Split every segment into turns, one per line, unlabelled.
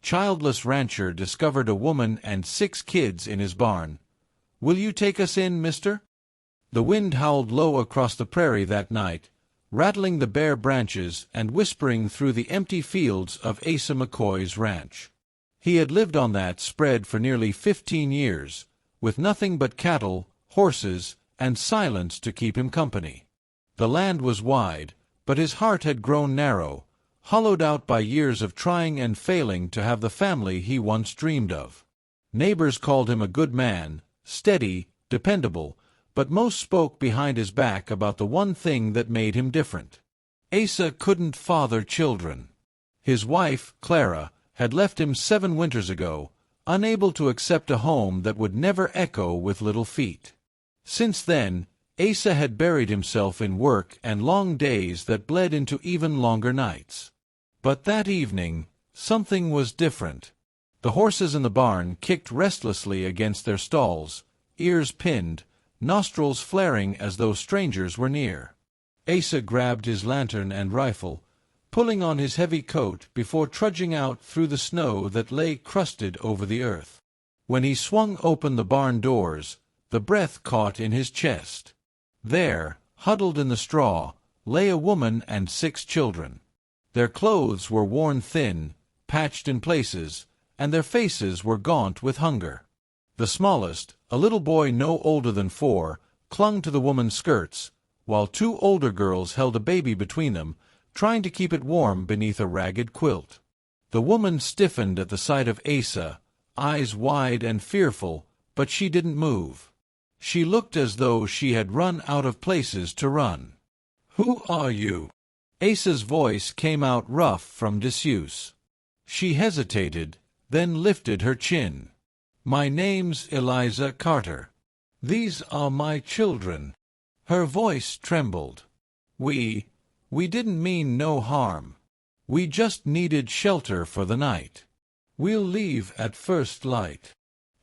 childless rancher discovered a woman and 6 kids in his barn. "Will you take us in, mister?" The wind howled low across the prairie that night, rattling the bare branches and whispering through the empty fields of Asa McCoy's ranch. He had lived on that spread for nearly 15 years, with nothing but cattle, horses, and silence to keep him company. The land was wide, but his heart had grown narrow, hollowed out by years of trying and failing to have the family he once dreamed of. Neighbors called him a good man, steady, dependable, but most spoke behind his back about the one thing that made him different. Asa couldn't father children. His wife, Clara, had left him 7 winters ago, unable to accept a home that would never echo with little feet. Since then, Asa had buried himself in work and long days that bled into even longer nights. But that evening, something was different. The horses in the barn kicked restlessly against their stalls, ears pinned, nostrils flaring as though strangers were near. Asa grabbed his lantern and rifle, pulling on his heavy coat before trudging out through the snow that lay crusted over the earth. When he swung open the barn doors, the breath caught in his chest. There, huddled in the straw, lay a woman and 6 children. Their clothes were worn thin, patched in places, and their faces were gaunt with hunger. The smallest, a little boy no older than 4, clung to the woman's skirts, while 2 older girls held a baby between them, trying to keep it warm beneath a ragged quilt. The woman stiffened at the sight of Asa, eyes wide and fearful, but she didn't move. She looked as though she had run out of places to run. "Who are you?" Asa's voice came out rough from disuse. She hesitated, then lifted her chin. "My name's Eliza Carter. These are my children." Her voice trembled. We didn't mean no harm. We just needed shelter for the night. We'll leave at first light."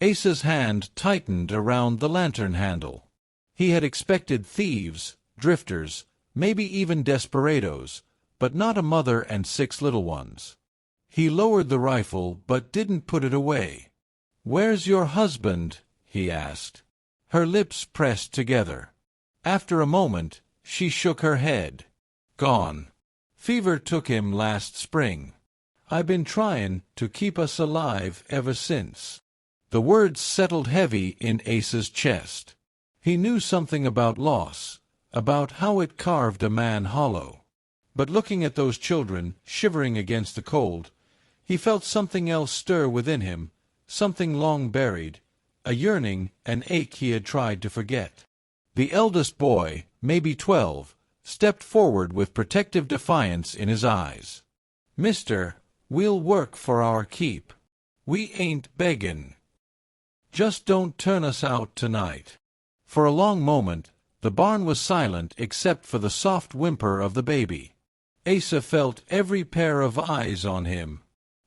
Asa's hand tightened around the lantern handle. He had expected thieves, drifters, maybe even desperados, but not a mother and 6 little ones. He lowered the rifle but didn't put it away. "Where's your husband?" he asked. Her lips pressed together. After a moment, she shook her head. "Gone. Fever took him last spring. I been tryin' to keep us alive ever since." The words settled heavy in Asa's chest. He knew something about loss, about how it carved a man hollow. But looking at those children, shivering against the cold, he felt something else stir within him, something long buried, a yearning, an ache he had tried to forget. The eldest boy, maybe 12, stepped forward with protective defiance in his eyes. "Mister, we'll work for our keep. We ain't beggin'. Just don't turn us out tonight." For a long moment, the barn was silent except for the soft whimper of the baby. Asa felt every pair of eyes on him.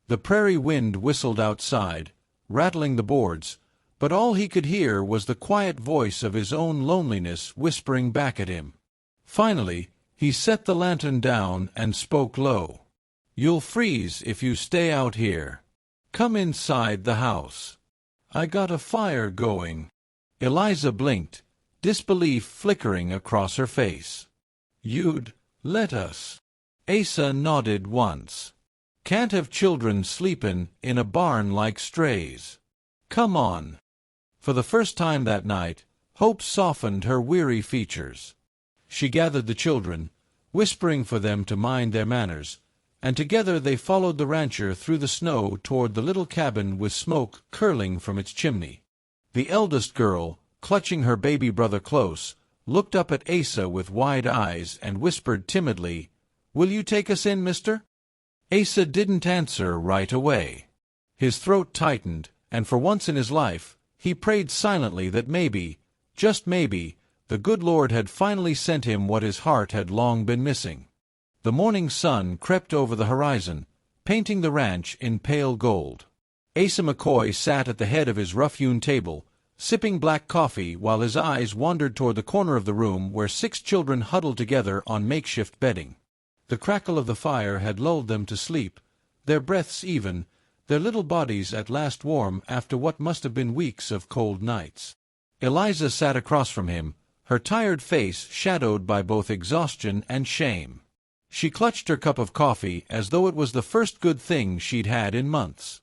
The prairie wind whistled outside, rattling the boards, but all he could hear was the quiet voice of his own loneliness whispering back at him. Finally, he set the lantern down and spoke low. "You'll freeze if you stay out here. Come inside the house. I got a fire going." Eliza blinked, disbelief flickering across her face. "You'd let us?" Asa nodded once. "Can't have children sleepin' in a barn like strays. Come on." For the first time that night, hope softened her weary features. She gathered the children, whispering for them to mind their manners, and together they followed the rancher through the snow toward the little cabin with smoke curling from its chimney. The eldest girl, clutching her baby brother close, looked up at Asa with wide eyes and whispered timidly, "Will you take us in, mister?" Asa didn't answer right away. His throat tightened, and for once in his life, he prayed silently that maybe, just maybe, the good Lord had finally sent him what his heart had long been missing. The morning sun crept over the horizon, painting the ranch in pale gold. Asa McCoy sat at the head of his rough-hewn table, sipping black coffee while his eyes wandered toward the corner of the room where 6 children huddled together on makeshift bedding. The crackle of the fire had lulled them to sleep, their breaths even, their little bodies at last warm after what must have been weeks of cold nights. Eliza sat across from him, her tired face shadowed by both exhaustion and shame. She clutched her cup of coffee as though it was the first good thing she'd had in months.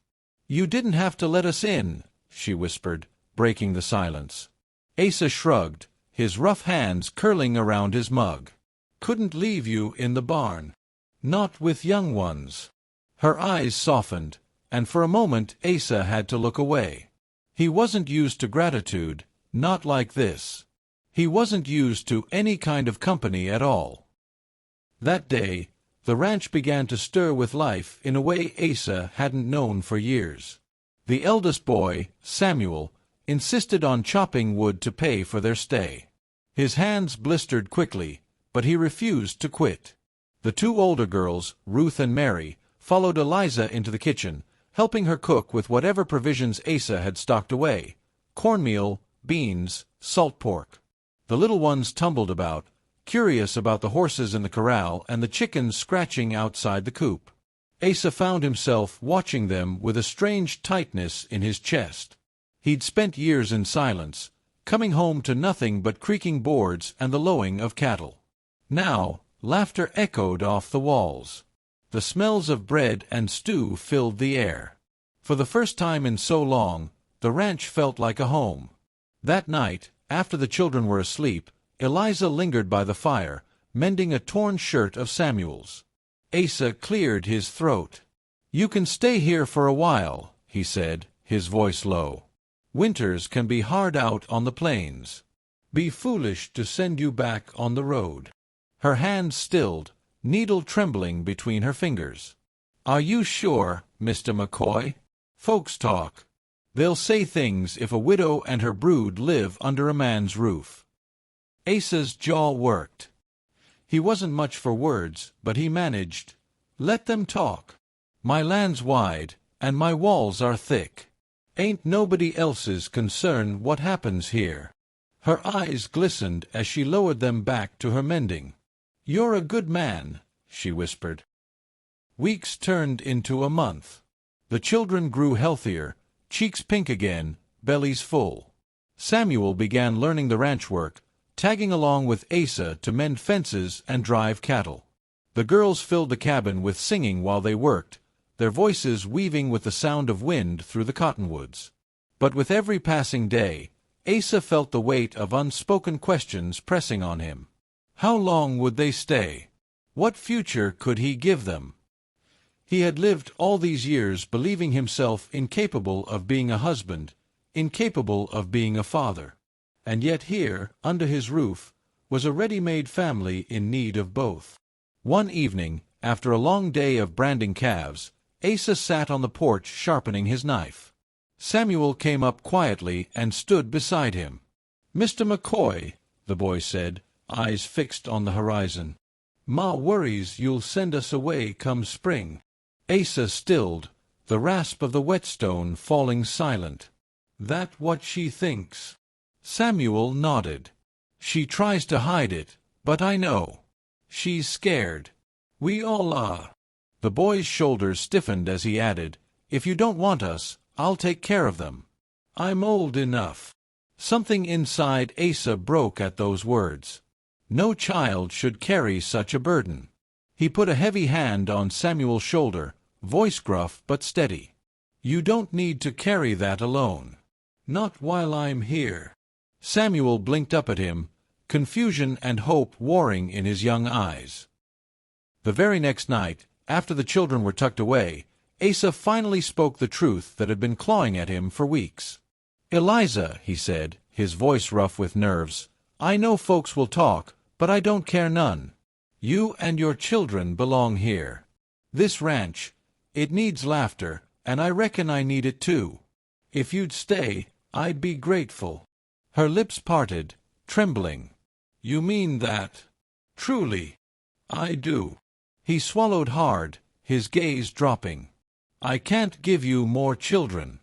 "You didn't have to let us in," she whispered, breaking the silence. Asa shrugged, his rough hands curling around his mug. "Couldn't leave you in the barn. Not with young ones." Her eyes softened, and for a moment Asa had to look away. He wasn't used to gratitude, not like this. He wasn't used to any kind of company at all. That day, the ranch began to stir with life in a way Asa hadn't known for years. The eldest boy, Samuel, insisted on chopping wood to pay for their stay. His hands blistered quickly, but he refused to quit. The two older girls, Ruth and Mary, followed Eliza into the kitchen, helping her cook with whatever provisions Asa had stocked away: cornmeal, beans, salt pork. The little ones tumbled about, curious about the horses in the corral and the chickens scratching outside the coop. Asa found himself watching them with a strange tightness in his chest. He'd spent years in silence, coming home to nothing but creaking boards and the lowing of cattle. Now, laughter echoed off the walls. The smells of bread and stew filled the air. For the first time in so long, the ranch felt like a home. That night, after the children were asleep, Eliza lingered by the fire, mending a torn shirt of Samuel's. Asa cleared his throat. "You can stay here for a while," he said, his voice low. "Winters can be hard out on the plains. Be foolish to send you back on the road." Her hands stilled, needle trembling between her fingers. "Are you sure, Mr. McCoy? Folks talk. They'll say things if a widow and her brood live under a man's roof." Asa's jaw worked. He wasn't much for words, but he managed. "Let them talk. My land's wide, and my walls are thick. Ain't nobody else's concern what happens here." Her eyes glistened as she lowered them back to her mending. "You're a good man," she whispered. Weeks turned into a month. The children grew healthier, cheeks pink again, bellies full. Samuel began learning the ranch work, tagging along with Asa to mend fences and drive cattle. The girls filled the cabin with singing while they worked, their voices weaving with the sound of wind through the cottonwoods. But with every passing day, Asa felt the weight of unspoken questions pressing on him. How long would they stay? What future could he give them? He had lived all these years believing himself incapable of being a husband, incapable of being a father. And yet here, under his roof, was a ready-made family in need of both. One evening, after a long day of branding calves, Asa sat on the porch sharpening his knife. Samuel came up quietly and stood beside him. "Mr. McCoy," the boy said, eyes fixed on the horizon, "Ma worries you'll send us away come spring." Asa stilled, the rasp of the whetstone falling silent. "That what she thinks?" Samuel nodded. "She tries to hide it, but I know. She's scared. We all are." The boy's shoulders stiffened as he added, "If you don't want us, I'll take care of them. I'm old enough." Something inside Asa broke at those words. No child should carry such a burden. He put a heavy hand on Samuel's shoulder, voice gruff but steady. "You don't need to carry that alone. Not while I'm here." Samuel blinked up at him, confusion and hope warring in his young eyes. The very next night, after the children were tucked away, Asa finally spoke the truth that had been clawing at him for weeks. "Eliza," he said, his voice rough with nerves, "I know folks will talk, but I don't care none. You and your children belong here. This ranch, it needs laughter, and I reckon I need it too. If you'd stay, I'd be grateful." Her lips parted, trembling. "You mean that?" "Truly, I do." He swallowed hard, his gaze dropping. "I can't give you more children.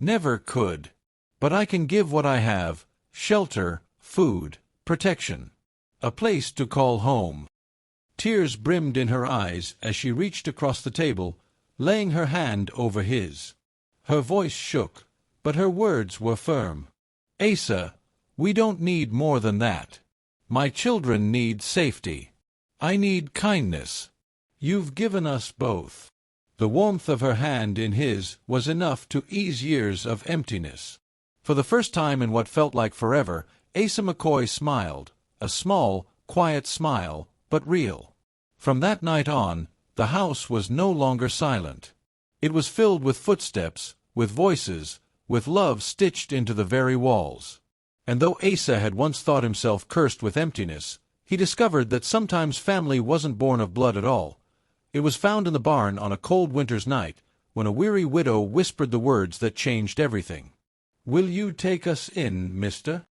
Never could. But I can give what I have: shelter, food, protection. A place to call home." Tears brimmed in her eyes as she reached across the table, laying her hand over his. Her voice shook, but her words were firm. "Asa, we don't need more than that. My children need safety. I need kindness. You've given us both." The warmth of her hand in his was enough to ease years of emptiness. For the first time in what felt like forever, Asa McCoy smiled, a small, quiet smile, but real. From that night on, the house was no longer silent. It was filled with footsteps, with voices, with love stitched into the very walls. And though Asa had once thought himself cursed with emptiness, he discovered that sometimes family wasn't born of blood at all. It was found in the barn on a cold winter's night, when a weary widow whispered the words that changed everything. "Will you take us in, mister?"